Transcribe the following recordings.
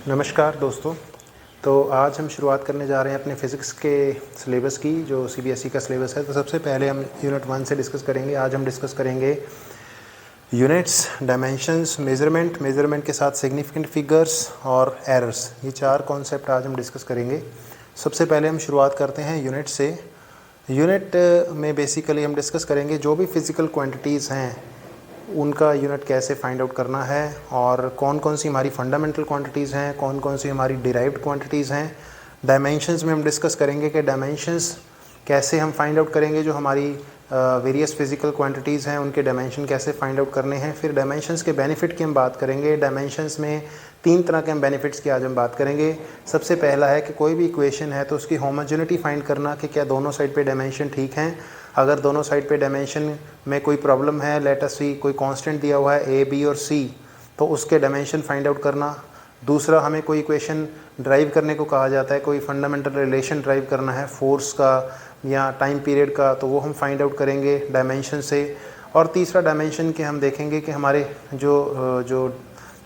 नमस्कार दोस्तों। तो आज हम शुरुआत करने जा रहे हैं अपने फ़िज़िक्स के सिलेबस की, जो सीबीएसई का सिलेबस है। तो सबसे पहले हम यूनिट 1 से डिस्कस करेंगे। आज हम डिस्कस करेंगे यूनिट्स, डायमेंशंस, मेज़रमेंट के साथ सिग्निफिकेंट फिगर्स और एरर्स। ये 4 कॉन्सेप्ट आज हम डिस्कस करेंगे। सबसे पहले हम शुरुआत करते हैं यूनिट से। यूनिट में बेसिकली हम डिस्कस करेंगे जो भी फ़िज़िकल क्वांटिटीज़ हैं उनका यूनिट कैसे फाइंड आउट करना है, और कौन कौन सी हमारी फंडामेंटल क्वांटिटीज़ हैं, कौन कौन सी हमारी डिराइव्ड क्वांटिटीज़ हैं। डायमेंशंस में हम डिस्कस करेंगे कि डायमेंशंस कैसे हम फाइंड आउट करेंगे, जो हमारी वेरियस फिजिकल क्वांटिटीज़ हैं उनके डायमेंशन कैसे फाइंड आउट करने हैं। फिर डायमेंशंस के बेनिफिट की हम बात करेंगे। डायमेंशंस में 3 तरह के हम बेनिफिट्स की आज हम बात करेंगे। सबसे पहला है कि कोई भी इक्वेशन है तो उसकी होमोजेनिटी फाइंड करना, कि क्या दोनों साइड पे डायमेंशन ठीक हैं। अगर दोनों साइड पे डायमेंशन में कोई प्रॉब्लम है, लेट अस सी कोई कांस्टेंट दिया हुआ है ए, बी और सी, तो उसके डायमेंशन फाइंड आउट करना। दूसरा, हमें कोई इक्वेशन ड्राइव करने को कहा जाता है, कोई फंडामेंटल रिलेशन ड्राइव करना है फोर्स का या टाइम पीरियड का, तो वो हम फाइंड आउट करेंगे डायमेंशन से। और तीसरा डायमेंशन के हम देखेंगे कि हमारे जो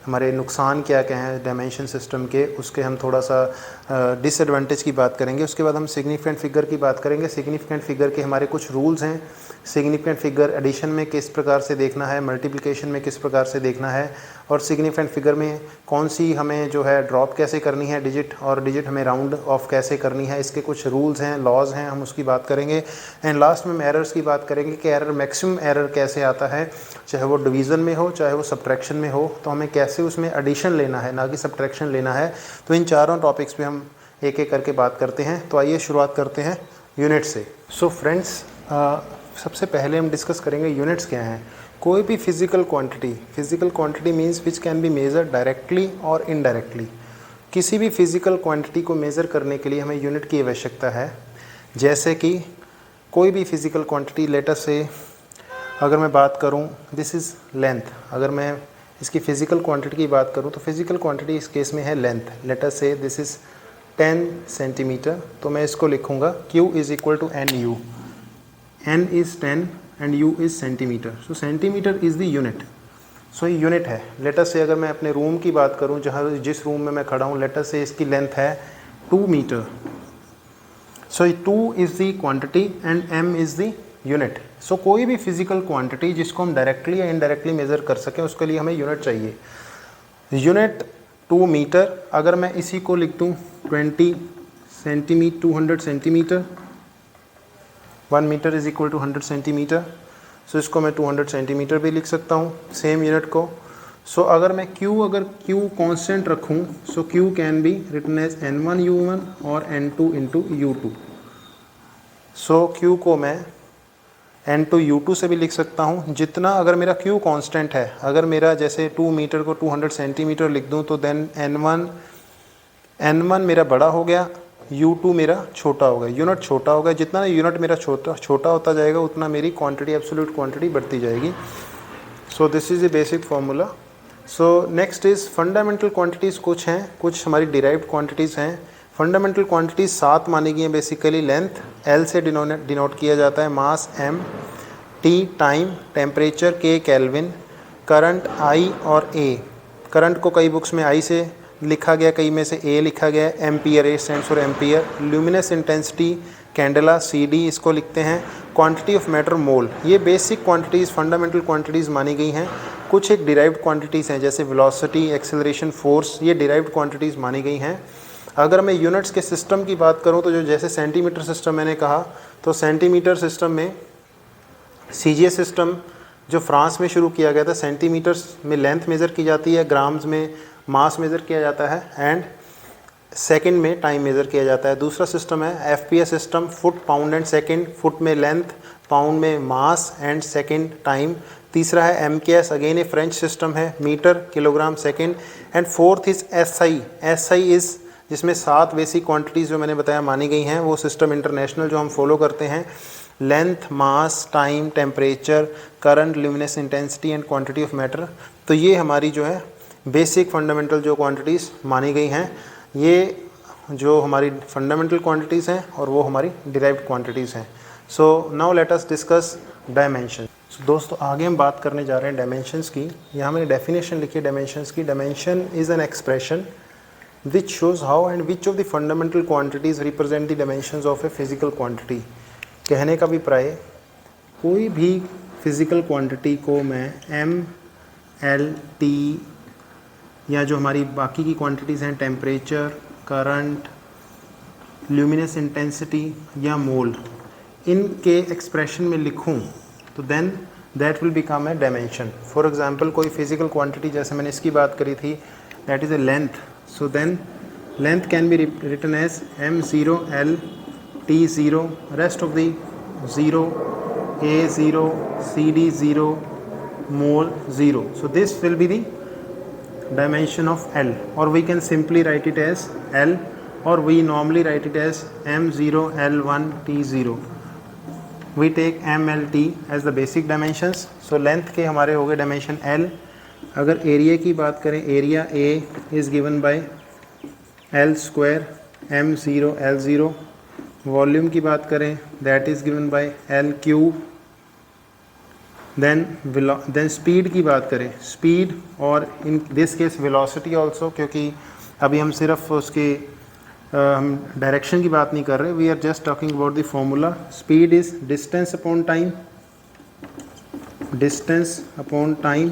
हमारे नुकसान क्या क्या हैं डायमेंशन सिस्टम के, उसके हम थोड़ा सा डिसएडवांटेज की बात करेंगे। उसके बाद हम सिग्निफिकेंट फिगर की बात करेंगे। सिग्निफिकेंट फिगर के हमारे कुछ रूल्स हैं। सिग्निफिकेंट फिगर एडिशन में किस प्रकार से देखना है, मल्टीप्लिकेशन में किस प्रकार से देखना है, और सिग्निफिकेंट फिगर में कौन सी हमें जो है ड्रॉप कैसे करनी है डिजिट, और डिजिट हमें राउंड ऑफ कैसे करनी है। इसके कुछ रूल्स हैं, लॉज हैं, हम उसकी बात करेंगे। एंड लास्ट में हम एरर्स की बात करेंगे कि एरर, मैक्सिमम एरर कैसे आता है, चाहे वो डिवीज़न में हो चाहे वो सब्ट्रैक्शन में हो, तो हमें कैसे उसमें एडिशन लेना है ना कि सब्ट्रैक्शन लेना है। तो इन चारों टॉपिक्स पे हम एक एक करके बात करते हैं। तो आइए शुरुआत करते हैं यूनिट से। सो फ्रेंड्स, सबसे पहले हम डिस्कस करेंगे यूनिट्स क्या हैं। कोई भी physical quantity means which can be measure directly और इनडायरेक्टली। किसी भी फिजिकल क्वांटिटी को मेज़र करने के लिए हमें यूनिट की आवश्यकता है। जैसे कि कोई भी फिजिकल क्वांटिटी, लेट अस से अगर मैं बात करूं, दिस इज़ लेंथ। अगर मैं इसकी फ़िज़िकल क्वांटिटी की बात करूं तो फ़िज़िकल क्वांटिटी इस केस में है लेंथ। लेट अस से दिस इज़ 10 सेंटीमीटर। तो मैं इसको लिखूंगा Q is equal to n u. n is 10 and u is centimetre. So centimetre is the unit. So ये यूनिट है। लेट अस से अगर मैं अपने रूम की बात करूं, जिस रूम में मैं खड़ा हूं, लेट अस से इसकी लेंथ है 2 metre. So 2 is the quantity and m is the unit. So कोई भी फिजिकल क्वांटिटी जिसको हम डायरेक्टली या इनडायरेक्टली मेज़र कर सकें, उसके लिए हमें यूनिट चाहिए। Unit 2 metre. अगर मैं इसी को लिख दूँ 200 centimetre, 1 metre is equal to 100 centimetre. So इसको मैं 200 सेंटीमीटर भी लिख सकता हूँ, सेम यूनिट को। सो अगर मैं Q कांस्टेंट रखूँ, so Q can be written as N1 U1 और N2 इंटू U2। सो Q को मैं N2 U2 से भी लिख सकता हूँ। जितना, अगर मेरा Q कांस्टेंट है, अगर मेरा जैसे 2 मीटर को 200 सेंटीमीटर लिख दूँ, तो देन N1 मेरा बड़ा हो गया, U2 मेरा छोटा हो गया, यूनिट छोटा हो गया। जितना यूनिट मेरा छोटा होता जाएगा, उतना मेरी क्वांटिटी, एब्सोल्यूट क्वांटिटी बढ़ती जाएगी। सो this is a basic formula. So next is fundamental quantities. कुछ हैं, कुछ हमारी डिराइव्ड क्वांटिटीज़ हैं। फंडामेंटल क्वांटिटीज़ 7 मानी गई हैं बेसिकली। लेंथ L से डिनोट किया जाता है, मास M, T time, temperature K kelvin, current I और A। करंट को कई बुक्स में I से लिखा गया, कई में से A लिखा गया है। Ampere, A stands for ampere. Luminous intensity candela, CD इसको लिखते हैं। क्वांटिटी ऑफ मैटर मोल। ये बेसिक क्वांटिटीज़, फंडामेंटल क्वांटिटीज़ मानी गई हैं। कुछ एक डिराइव्ड क्वांटिटीज़ हैं, जैसे वेलोसिटी, एक्सेलरेशन, फोर्स, ये डिराइव्ड क्वांटिटीज़ मानी गई हैं। अगर मैं यूनिट्स के सिस्टम की बात करूं, तो जो जैसे सेंटीमीटर सिस्टम मैंने कहा, तो सेंटीमीटर सिस्टम में CGS सिस्टम जो फ्रांस में शुरू किया गया था, सेंटीमीटर्स में लेंथ मेज़र की जाती है, ग्राम्स में मास मेज़र किया जाता है, एंड सेकंड में टाइम मेज़र किया जाता है। दूसरा सिस्टम है FPS system, foot, pound and second. Foot में लेंथ, पाउंड में मास एंड सेकंड टाइम। तीसरा है MKS, again a French system है, metre, kilogram, second. And fourth is SI is, जिसमें 7 बेसिक क्वांटिटीज़ जो मैंने बताया मानी गई हैं। वो सिस्टम इंटरनेशनल जो हम फॉलो करते हैं, length, mass, time, temperature, current, luminous intensity and quantity of matter. तो ये हमारी जो है बेसिक फंडामेंटल जो क्वांटिटीज़ मानी गई हैं, ये जो हमारी फंडामेंटल क्वांटिटीज़ हैं और वो हमारी डिराइव्ड क्वांटिटीज़ हैं। So now let us discuss dimension. दोस्तों, आगे हम बात करने जा रहे हैं डायमेंशंस की। यहाँ मैंने डेफिनेशन लिखी है डायमेंशंस की। Dimension is an expression which shows how and which of the fundamental quantities represent the dimensions of a physical quantity. कहने का अभिप्राय, कोई भी फिजिकल क्वांटिटी को मैं एम एल टी या जो हमारी बाकी की क्वांटिटीज़ हैं टेम्परेचर, करंट, ल्यूमिनस इंटेंसिटी या मोल, इनके एक्सप्रेशन में लिखूं तो then that will become a dimension. For example कोई फिजिकल क्वांटिटी, जैसे मैंने इसकी बात करी थी, that is a length, so then length can be written as m0 l t0 rest of the 0 a0 cd0 mole 0, so this will be the dimension of L, or we can simply write it as L, or we normally write it as m0 l1 t0. we take m l t as the basic dimensions. so length के हमारे हो गए dimension L. अगर area की बात करें, area A is given by L square m0 l0. Volume की बात करें, that is given by L cube. then speed की बात करें, स्पीड और in this case velocity also, क्योंकि अभी हम सिर्फ उसके हम डायरेक्शन की बात नहीं कर रहे, we are just talking about the formula. Speed is distance upon time, distance upon time,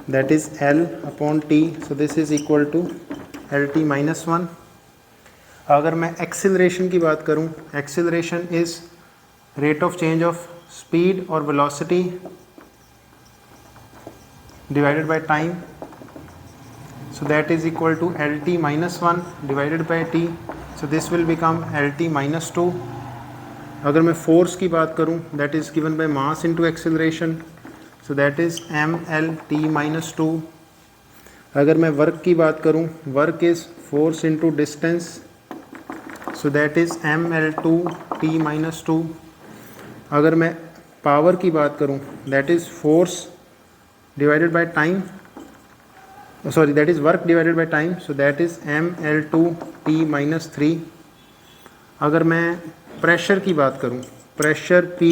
that is L upon T. So this is equal to LT minus 1. अगर मैं एक्सिलरेशन की बात करूं, acceleration is rate of change of speed और velocity divided by time, so that is equal to LT minus 1 divided by T, so this will become LT minus 2. अगर मैं force की बात करूं, that is given by mass into acceleration, so that is MLT minus 2. अगर मैं work की बात करूं, work is force into distance, so that is ML2T minus 2. अगर मैं पावर की बात करूं, that is force divided by time, sorry, that is work divided by time, so that is ML2T minus 3. अगर मैं प्रेशर की बात करूं, pressure P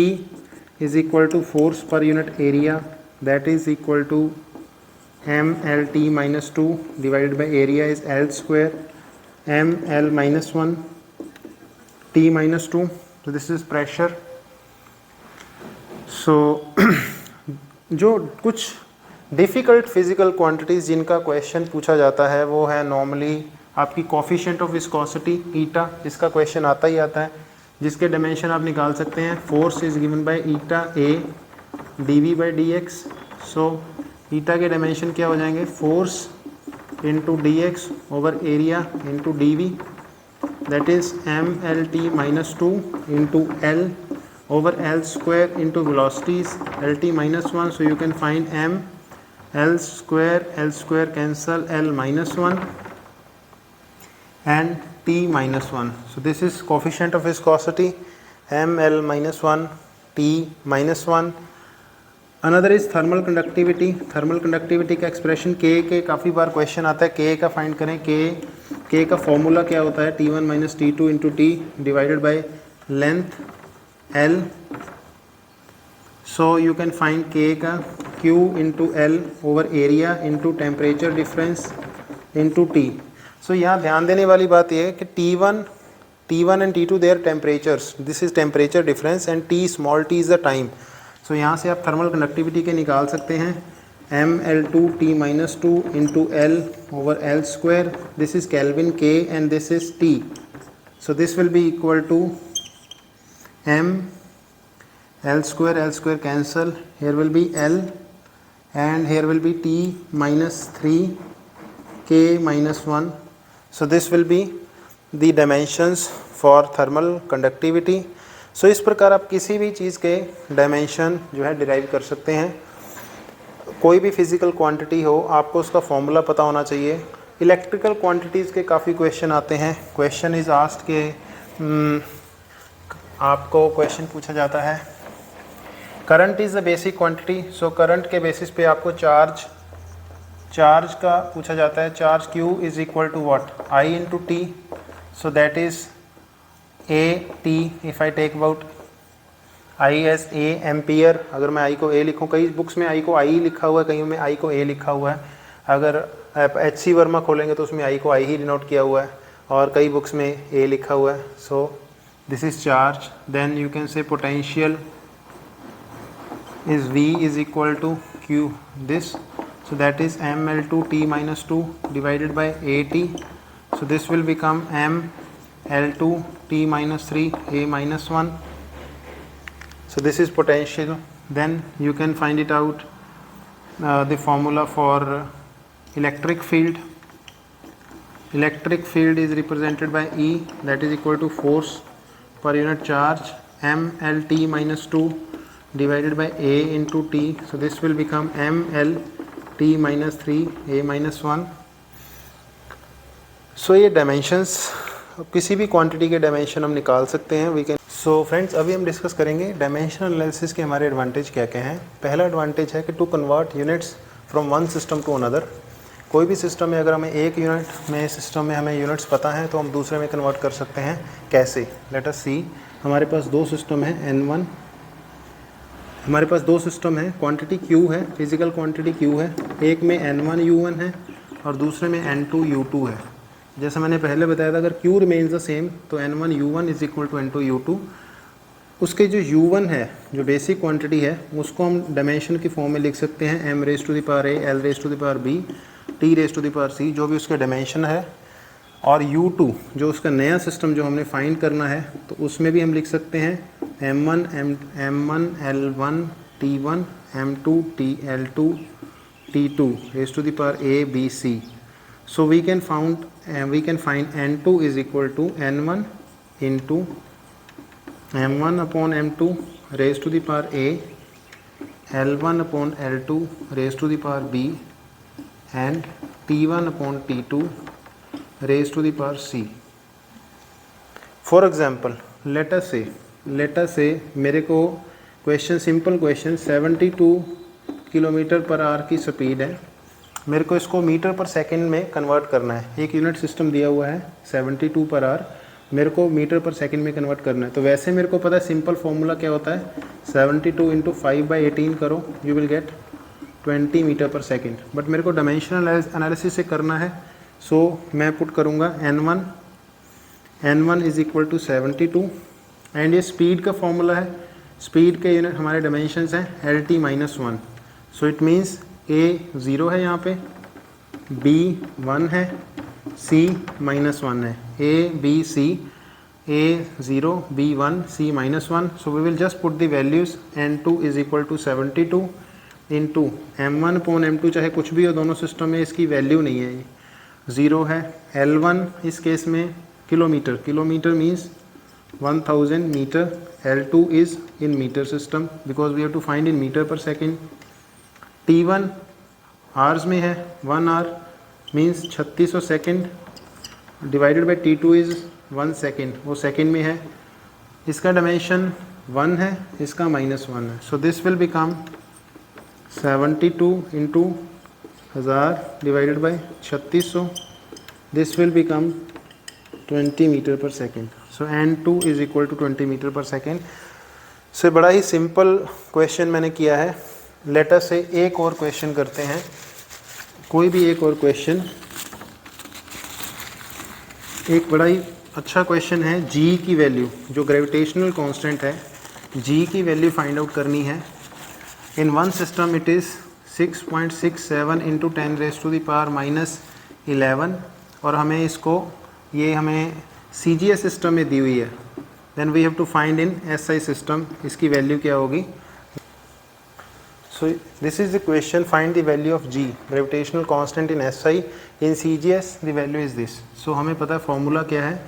is equal to force per unit area, that is equal to MLT minus 2 divided by area is L square ML minus 1 T minus 2. so this is pressure. so जो कुछ difficult physical quantities जिनका question पूछा जाता है वो है normally आपकी coefficient of viscosity ईटा, जिसका क्वेश्चन आता ही आता है, जिसके डायमेंशन आप निकाल सकते हैं. Force is given by eta A dv by dx. सो ईटा के डायमेंशन क्या हो जाएंगे, force into dx over area into dv, that is MLT minus 2 into L over L square into velocities LT minus 1. so you can find M L square cancel L minus 1 and T minus 1. so this is coefficient of viscosity M L minus 1 T minus 1. another is thermal conductivity. thermal conductivity का expression K के काफ़ी बार question आता है. K का find करें, K का formula क्या होता है, T1 minus T2 into T divided by length L. so you can find K का Q into L over area into temperature difference into T. so यहाँ ध्यान देने वाली बात यह है कि T1 and T2 their temperatures, this is temperature difference and T small t is the time. so यहाँ से आप थर्मल कंडक्टिविटी के निकाल सकते हैं ML2T minus 2 into L over L square. this is Kelvin K and this is T. so this will be equal to M L square cancel, here will be L and here will be T minus 3 K minus 1. so this will be the dimensions for thermal conductivity. so इस प्रकार आप किसी भी चीज़ के dimension जो है derive कर सकते हैं. कोई भी फिज़िकल क्वांटिटी हो, आपको उसका फॉर्मूला पता होना चाहिए. इलेक्ट्रिकल क्वांटिटीज़ के काफ़ी क्वेश्चन आते हैं. क्वेश्चन इज़ आस्क्ड के आपको क्वेश्चन पूछा जाता है current is the basic quantity. So current के बेसिस पे आपको चार्ज का पूछा जाता है. Charge Q is equal to what, I into T. So that is AT. If I take about I as A ampere, अगर मैं I को A लिखूँ, कई बुक्स में I को I लिखा हुआ है, कहीं में I को A लिखा हुआ है. अगर आप HC वर्मा खोलेंगे तो उसमें I को I ही डिनोट किया हुआ है और कई बुक्स में A लिखा हुआ है. So this is charge. Then you can say potential is V is equal to Q this, so that is mL2 T minus 2 divided by AT. So this will become mL2 T minus 3 A minus 1. So this is potential. Then you can find it out the formula for electric field. Electric field is represented by E, that is equal to force per unit charge mLT minus 2 divided by A into T. So this will become mL T minus 3 A minus 1. So ये dimensions, किसी भी quantity के dimension हम निकाल सकते हैं. We can. So friends, अभी हम डिस्कस करेंगे डायमेंशनल एनालिसिस के हमारे एडवांटेज क्या क्या हैं. पहला एडवांटेज है कि to convert units from one system to another. कोई भी सिस्टम में अगर हमें एक यूनिट में सिस्टम में हमें यूनिट्स पता हैं तो हम दूसरे में कन्वर्ट कर सकते हैं. कैसे? लेट अस सी. हमारे पास दो सिस्टम है N1. हमारे पास दो सिस्टम है, क्वांटिटी Q है, फिजिकल क्वांटिटी Q है. एक में N1 U1 है और दूसरे में N2 U2 है. जैसे मैंने पहले बताया था, अगर Q रिमेन्स द सेम तो N1 U1 is equal to N2 U2. उसके जो U1 है, जो बेसिक क्वांटिटी है, उसको हम डायमेंशन की फॉर्म में लिख सकते हैं m raise to the power a, l raise to the power b, t raise to the power c, जो भी उसका डायमेंशन है. और U2 जो उसका नया सिस्टम जो हमने फाइंड करना है, तो उसमें भी हम लिख सकते हैं m1 L1 T1 m2 L2 T2 raised to the power a b c. So we can find N2 is equal to N1 into m1 upon m2 raised to the power a, L1 upon L2 raised to the power b, and T1 upon T2 raised to the power c. For example, let us say मेरे को question, simple question, 72 kilometre per hour की speed है. मेरे को इसको metre पर second में convert करना है. एक यूनिट सिस्टम दिया हुआ है 72 पर आवर, मेरे को मीटर पर सेकंड में कन्वर्ट करना है. तो वैसे मेरे को पता है सिंपल फार्मूला क्या होता है, 72 इंटू 5/18 करो, यू विल गेट 20 मीटर पर सेकंड. बट मेरे को डायमेंशनल एनालिसिस से करना है. सो मैं पुट करूँगा N1 is equal to 72. And ये स्पीड का फॉर्मूला है. स्पीड के यूनिट हमारे डायमेंशंस हैं LT minus 1. So it means A 0 है यहाँ पे, B 1 है, C माइनस 1 है. A B C, A 0 B 1 C minus 1. So we will just put the values. N2 is equal to 72 into M1 upon M2, चाहे कुछ भी हो, दोनों सिस्टम में इसकी वैल्यू नहीं है, 0 है. L1 इस केस में kilometre means 1000 metre. L2 is in meter system because we have to find in meter per second. T1 hours में है, 1 hour means 3600 second divided by T2 is 1 second, वो सेकेंड में है. इसका डायमेंशन 1 है, इसका -1 है. So this will become 72 into 1000 divided by 3600. This will become 20 metre पर second. So N2 is equal to 20 metre पर सेकेंड. सो बड़ा ही सिंपल क्वेश्चन मैंने किया है. लेट अस से एक और क्वेश्चन करते हैं, कोई भी एक और क्वेश्चन. एक बड़ा ही अच्छा क्वेश्चन है. G की वैल्यू, जो ग्रेविटेशनल कांस्टेंट है, G की वैल्यू फाइंड आउट करनी है. In one system it is 6.67 into 10 raise to the power -11. और हमें इसको, ये हमें CGS सिस्टम में दी हुई है. Then we have to find in SI system, इसकी वैल्यू क्या होगी. So this is the question, find the value of G, gravitational constant in SI. In CGS the value is this. So हमें पता है फॉर्मूला क्या है,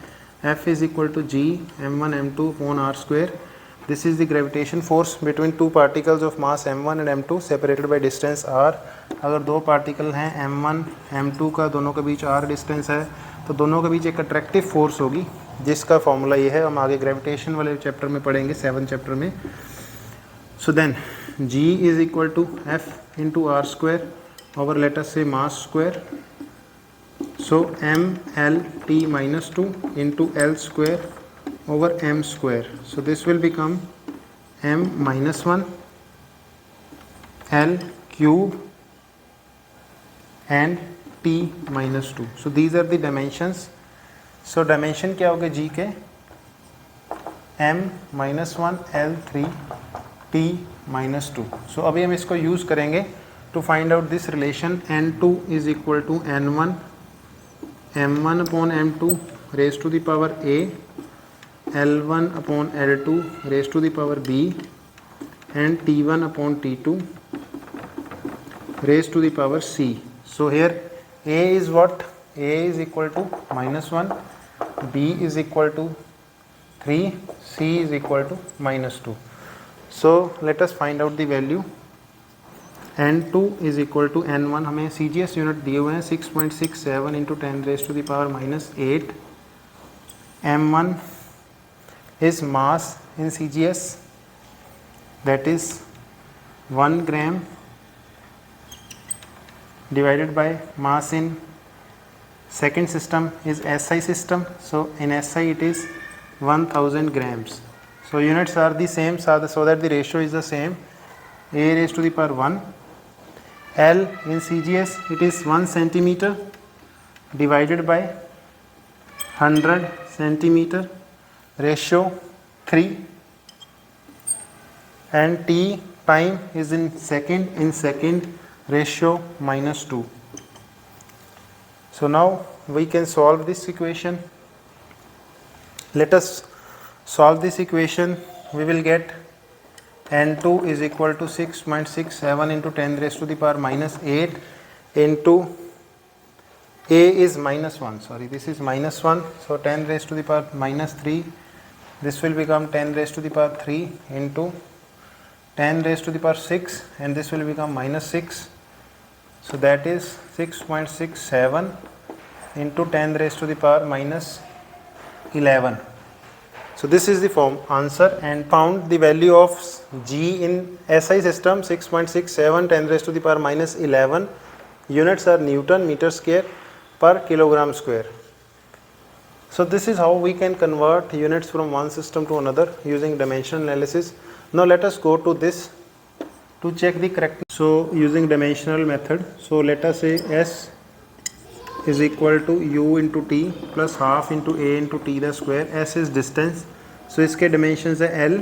F is equal to G m1 m2 upon r square. This is the gravitation force between two particles of mass m1 and m2 separated by distance r. अगर दो particle हैं m1 m2 का, दोनों के बीच r distance है, तो दोनों के बीच एक अट्रैक्टिव फोर्स होगी, जिसका फॉर्मूला ये है. हम आगे ग्रेविटेशन वाले चैप्टर में पढ़ेंगे, 7 चैप्टर में. So then G is equal to F into R square over let us say mass square. So mLT minus 2 into L square over m square. So this will become m minus 1 L cube and T -2. So these are the dimensions. So dimension क्या हो गए G के? M-1 L3 T -2. सो अभी हम इसको use करेंगे to find out this relation N2 is equal to N1 M1 upon M2 raise to the power A, L1 upon L2 raised to the power B, and T1 upon T2 raised to the power C. So here A is what? A is equal to -1, B is equal to 3, C is equal to -2. So let us find out the value. N2 is equal to N1. हमें CGS unit दिए हुए हैं 6.67 into 10 raised to the power -8. M1 is mass in CGS, that is 1 gram divided by mass in second system is SI system. So in SI it is 1000 grams. So units are the same, so that the ratio is the same. A raised to the power 1. L in CGS it is 1 centimeter divided by 100 centimeter, ratio 3, and T time is in second, ratio -2. So now we can solve this equation. Let us solve this equation. We will get N2 is equal to 6.67 into 10 raised to the power -8 into A is -1, sorry, this is -1, so 10 raised to the power -3, this will become 10 raised to the power 3 into 10 raised to the power 6, and this will become -6, so that is 6.67 into 10 raised to the power -11. So this is the form answer, and found the value of G in SI system 6.67 10 raised to the power -11. Units are Newton meter square per kilogram square. So this is how we can convert units from one system to another using dimensional analysis. Now let us go to this to check the correctness. So using dimensional method, so let us say S is equal to U into T plus half into A into T the square. S is distance, so इसके dimensions है L,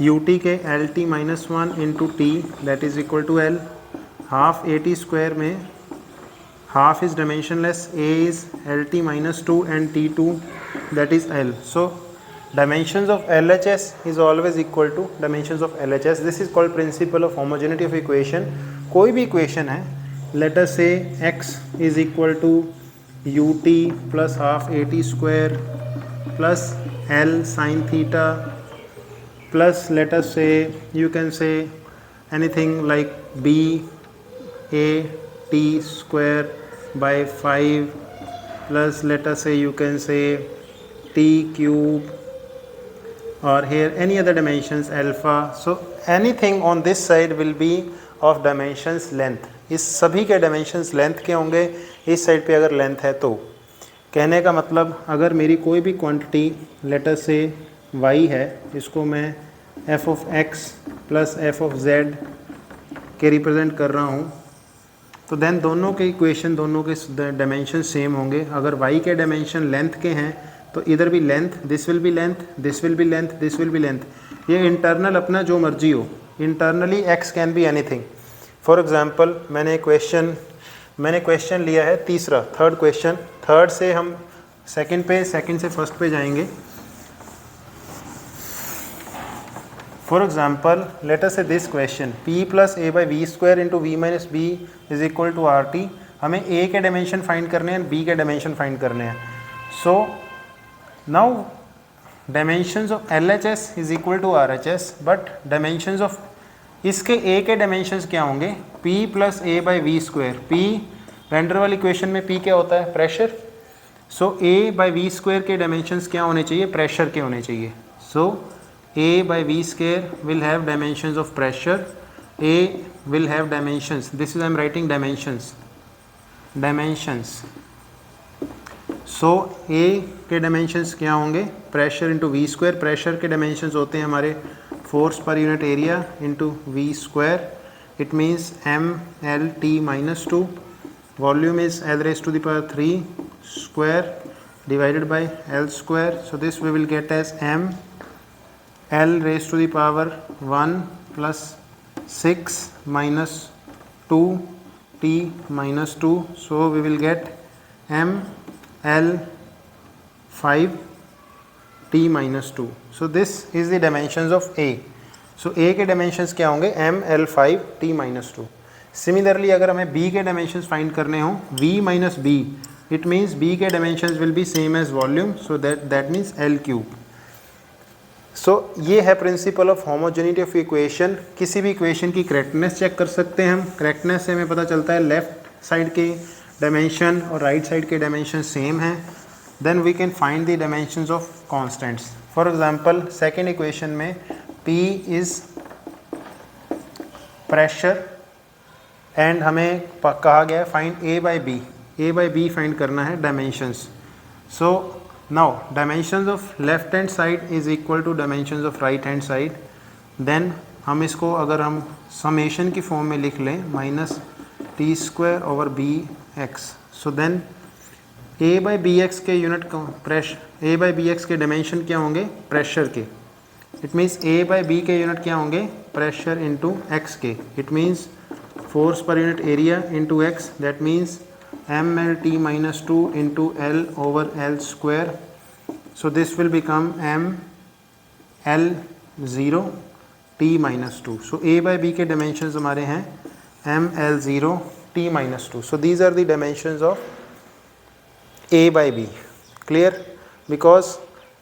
UT के LT -1 into T that is equal to L, half AT square में half is dimensionless, A is LT -2 and T2 that is L. So dimensions of LHS is always equal to dimensions of LHS. This is called principle of homogeneity of equation. कोई भी equation है, let us say x is equal to ut plus half at square plus L sin theta plus, let us say, you can say anything like b a t square by 5 plus, let us say, you can say t cube, or here any other dimensions alpha. So anything on this side will be of dimensions length. इस सभी के dimensions length के होंगे. इस side पे अगर length है तो कहने का मतलब अगर मेरी कोई भी quantity let us say y है, इसको मैं f of x plus f of z के रिप्रेजेंट कर रहा हूँ, तो देन दोनों के इक्वेशन, दोनों के डायमेंशन सेम होंगे. अगर y के डायमेंशन लेंथ के हैं तो इधर भी length, this will be length, this will be length, this will be length. ये इंटरनल अपना जो मर्जी हो, internally x can be anything. For example मैंने क्वेश्चन लिया है तीसरा, थर्ड क्वेश्चन. थर्ड से हम सेकंड से फर्स्ट पे जाएंगे. For example, let us say this question, p plus a by v square into v minus b is equal to rt. हमें a के डायमेंशन फाइंड करने हैं, b के डायमेंशन फाइंड करने हैं. So now dimensions of LHS is equal to RHS, but dimensions of इसके a के dimensions क्या होंगे? p plus a by v square. p van der Waal equation में p क्या होता है? Pressure. So a by v square के dimensions क्या होने चाहिए? प्रेशर के होने चाहिए. So a by v square will have dimensions of pressure. A will have dimensions. This is I am writing dimensions. So a के dimensions क्या होंगे? Pressure into V square. Pressure के dimensions होते हैं हमारे फोर्स पर unit area into V square. it means mLt minus 2. Volume is L raised to the power 3 square divided by L square. So this we will get as m L raised to the power 1 plus 6 minus 2 t minus 2. So we will get m L 5 t minus 2. So this is the dimensions of A. So A के dimensions क्या होंगे? m L 5 t minus 2. Similarly अगर हमें B के dimensions find करने हो V minus B, it means B के dimensions will be same as volume, so that means L cube. So ये है principle of homogeneity of equation. किसी भी equation की correctness check कर सकते हैं हम. correctness से हमें पता चलता है left side के dimension और right side के dimension same हैं. Then we can find the dimensions of constants. For example, second equation में P is pressure एंड हमें कहा गया है find a by b find करना है dimensions. So now dimensions of left hand side is equal to dimensions of right hand side. Then हम इसको अगर हम समेशन की फॉर्म में लिख लें minus t square over b x. So then a by b x के unit pressure, a by b x के डायमेंशन क्या होंगे? प्रेशर के. It means a by b के यूनिट क्या होंगे? प्रेशर इंटू एक्स के. It means force per unit area into x, that means mLt minus 2 into L over L square. So this will become mL0 t minus 2. So A by B के dimensions हमारे हैं mL0 t minus 2. So these are the dimensions of A by B. Clear? Because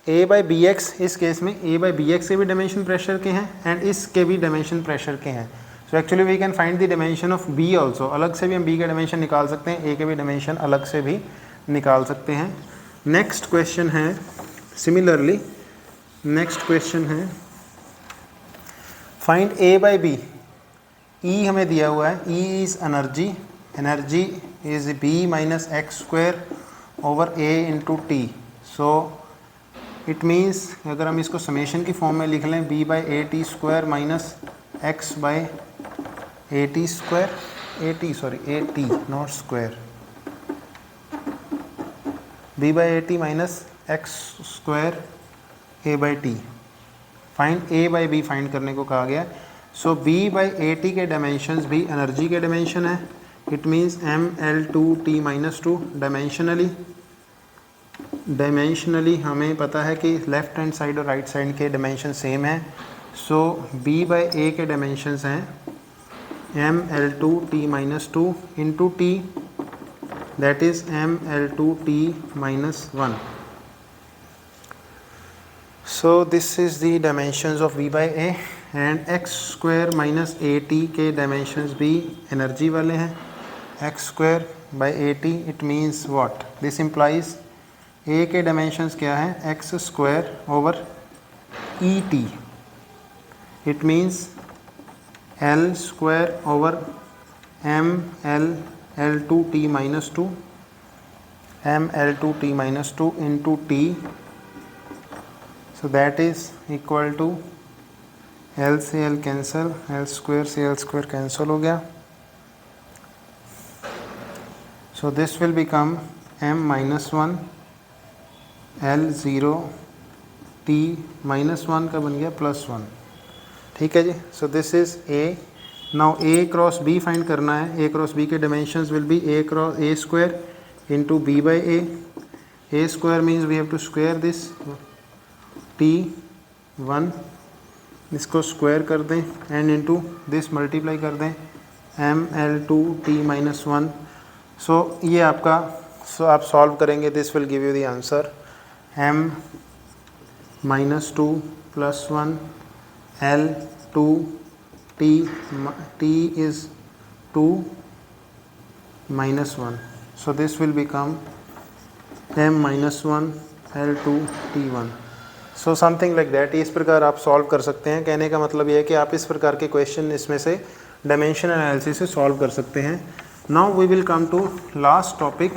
A by Bx इस case में A by Bx के भी dimension pressure के हैं and इसके भी dimension pressure के हैं. So actually we can find the dimension of B also. अलग से भी हम B के dimension निकाल सकते हैं, A के भी dimension अलग से भी निकाल सकते हैं. नेक्स्ट क्वेश्चन है सिमिलरली, नेक्स्ट क्वेश्चन है find A by B. E हमें दिया हुआ है, E is energy, energy is B minus x square over A into T. So it means अगर हम इसको समेशन की फॉर्म में लिख लें B by A t square minus x by a t square, a t not square, b by a t minus x square a by t. Find a by b find करने को कहा गया. सो b by a t के dimensions भी energy के dimension है. It means m L 2 t minus 2. Dimensionally हमें पता है कि लेफ्ट हैंड साइड और राइट साइड के डायमेंशन सेम है. सो b by a के डायमेंशंस हैं m L 2 t minus 2 into t, that is m L 2 t minus 1. So this is the dimensions of v by a. and x square minus a t के dimensions भी energy वाले हैं. x square by a t, it means what? This implies a के dimensions क्या है? x square over e t. It means L square over m L 2 t minus 2, m L 2 t minus 2 into t. So that is equal to L से L cancel, L square से L square cancel हो गया. So this will become m minus 1 L 0 t minus 1 का बन गया plus 1. ठीक है जी. So this is A. Now A cross B find करना है. A क्रॉस B के dimensions will be A cross A square into B by A. A square means we have to square this T1, इसको square कर दें and into this multiply कर दें m L 2 t minus 1. सो ये आपका, सो आप solve करेंगे, this will give you the answer m minus 2 plus 1 L 2 t is 2 minus 1. So this will become m minus 1 L 2 t1. So something like that. इस प्रकार आप solve कर सकते हैं. कहने का मतलब ये है कि आप इस प्रकार के क्वेश्चन इसमें से डायमेंशन एनालिसिस से सॉल्व कर सकते हैं. Now we will come to last topic,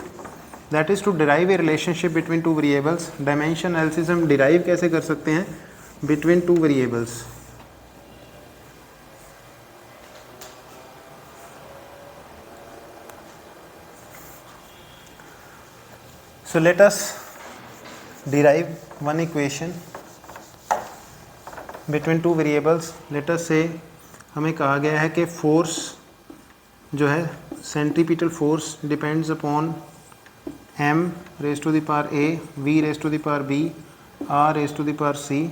that is to derive a relationship between two variables. Dimension analysis हम डिराइव कैसे कर सकते हैं between two variables. So let us derive one equation between two variables. Let us say हमें कहा गया है कि फोर्स जो है centripetal force depends upon m raise to the power a, v raise to the power b, r raise to the power c.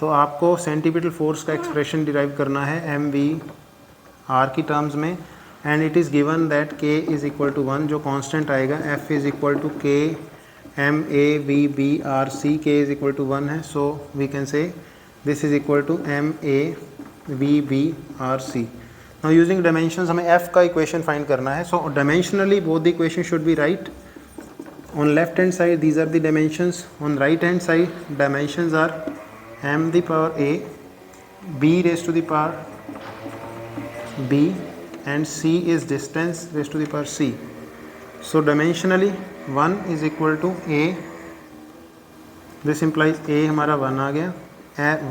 तो आपको centripetal force का एक्सप्रेशन डिराइव करना है m v r की टर्म्स में, and it is given that k is equal to 1, जो constant आएगा f is equal to k m a v b r c. k is equal to 1 है, so we can say this is equal to m a v b r c. Now using dimensions हमें f का equation find करना है. So dimensionally both the equation should be right. On left hand side these are the dimensions, on right hand side dimensions are m the power a, b raised to the power b, and c is distance raised to the power c. So dimensionally 1 is equal to a, this implies a हमारा 1 आ गया.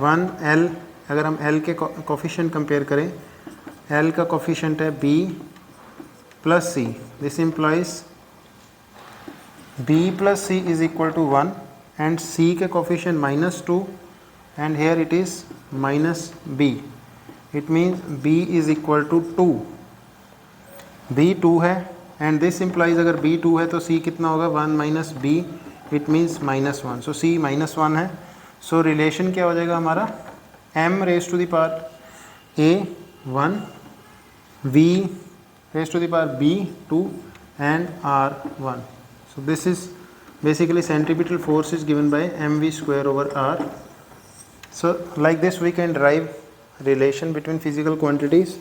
1 l, अगर हम l के coefficient compare करें, l का coefficient है b plus c, this implies b plus c is equal to 1 and c के coefficient -2 and here it is -b. It means b is equal to 2. b 2 है and this implies अगर b 2 है तो c कितना होगा, 1 minus b, it means -1. So c -1 है. So relation क्या हो जाएगा हमारा, m raised to the power a 1, v raised to the power b 2 and r 1. So this is basically centripetal force is given by mv square over r. So like this we can derive relation between physical quantities.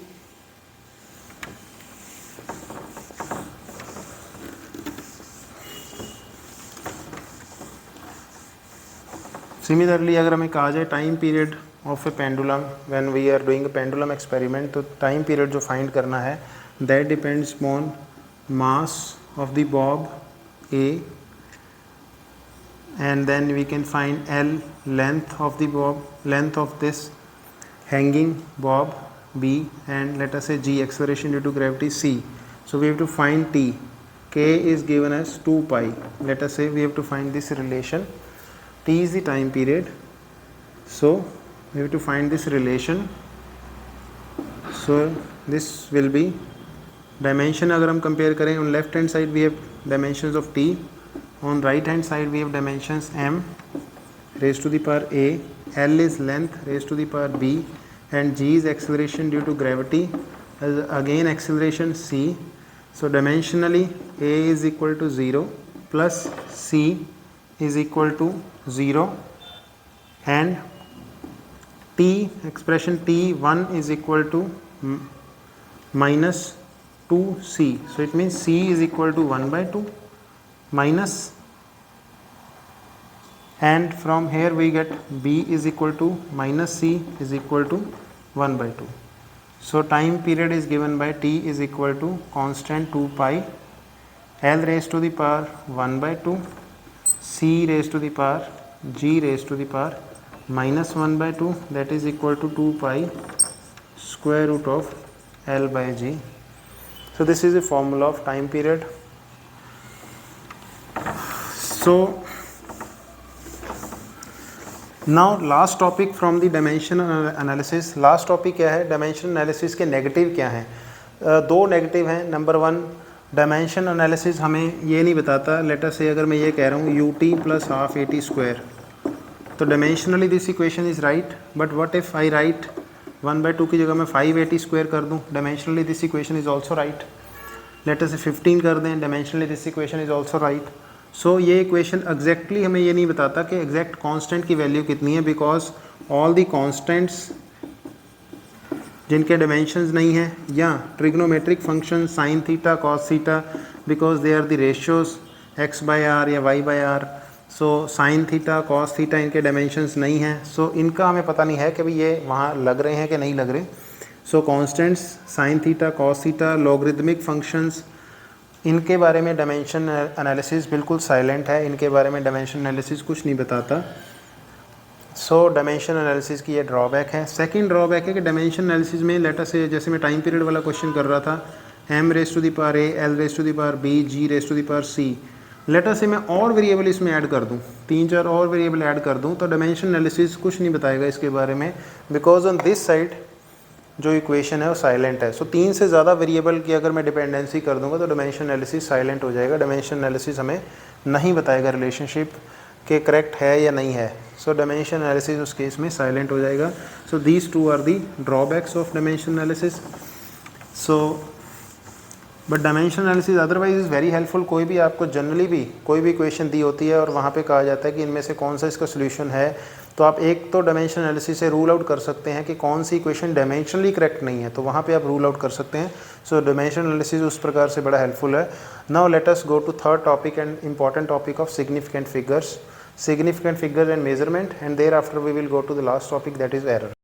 Similarly अगर हमें कहा जाए time period of a pendulum when we are doing a pendulum experiment, तो time period जो find करना है that depends upon mass of the bob A, and then we can find L, length of the bob, length of this hanging bob B, and let us say G, acceleration due to gravity C. So we have to find T. K is given as 2 pi. Let us say we have to find this relation. T is the time period, so we have to find this relation. So this will be dimension. अगर हम compare करें, on left hand side we have dimensions of t, on right hand side we have dimensions m raised to the power a, l is length raised to the power b, and g is acceleration due to gravity, again acceleration c. So dimensionally a is equal to 0 plus c is equal to 0, and t expression t1 is equal to minus 2c. So it means c is equal to 1 by 2 minus, and from here we get b is equal to minus c is equal to 1 by 2. So time period is given by t is equal to constant 2 pi, l raised to the power 1 by 2, c raised to the power g raised to the power minus 1 by 2, that is equal to 2 pi square root of l by g. So this is a formula of time period. So now last topic from the dimension analysis. Last topic क्या है, dimension analysis के negative क्या हैं. दो negative हैं. Number 1, dimension analysis हमें ये नहीं बताता, लेटर से अगर मैं ये कह रहा हूँ ut plus half at square, तो dimensionally this equation is right, but what if I right 1 by 2 की जगह मैं 580 स्क्वायर कर दूँ, dimensionally this equation is also right. Later से 15 कर दें, dimensionally this equation is also right. So ये इक्वेशन एग्जैक्टली हमें ये नहीं बताता कि एग्जैक्ट कांस्टेंट की वैल्यू कितनी है, बिकॉज ऑल दी कांस्टेंट्स जिनके डायमेंशंस नहीं हैं, या trigonometric function sine theta cos theta, because they are the ratios x by R या y by R. So sine theta cos theta इनके डायमेंशंस नहीं हैं, सो इनका हमें पता नहीं है कि भाई ये वहाँ लग रहे हैं कि नहीं लग रहे. So constants sine theta cos theta logarithmic functions, इनके बारे में डायमेंशन एनालिसिस बिल्कुल साइलेंट है, इनके बारे में डायमेंशन एनालिसिस कुछ नहीं बताता. सो डायमेंशन एनालिसिस की ये ड्रॉबैक है. सेकंड ड्रॉबैक है कि डायमेंशन एनालिसिस में लेटर से, जैसे मैं टाइम पीरियड वाला क्वेश्चन कर रहा था, m raise to the power a, l raise to the power b, g raise to the power c, later से मैं और वेरिएबल इसमें ऐड कर दूं, 3-4 और वेरिएबल ऐड कर दूं, तो डायमेंशन एनालिसिस कुछ नहीं बताएगा इसके बारे में, बिकॉज ऑन दिस साइड जो इक्वेशन है वो साइलेंट है। सो 3 से ज़्यादा वेरिएबल की अगर मैं डिपेंडेंसी कर दूंगा तो डायमेंशन एनालिसिस साइलेंट हो जाएगा। डायमेंशन एनालिसिस हमें नहीं बताएगा रिलेशनशिप के करेक्ट है या नहीं है। सो डायमेंशन एनालिसिस उस केस में साइलेंट हो जाएगा। So these two are the drawbacks of dimension analysis. So but dimension analysis otherwise is very helpful. कोई भी आपको जनरली भी कोई भी इक्वेशन दी होती है और वहाँ पे कहा जाता है कि इनमें से कौन सा इसका सोल्यूशन है, तो आप एक तो डायमेंशन एनालिसिस से रूल आउट कर सकते हैं कि कौन सी इक्वेशन डायमेंशनली करेक्ट नहीं है, तो वहाँ पे आप रूल आउट कर सकते हैं। सो डायमेंशन एनालिसिस उस प्रकार से बड़ा हेल्पफुल है। Now let us go to third topic and important topic of significant figures and measurement, and thereafter we will go to the last topic that is error.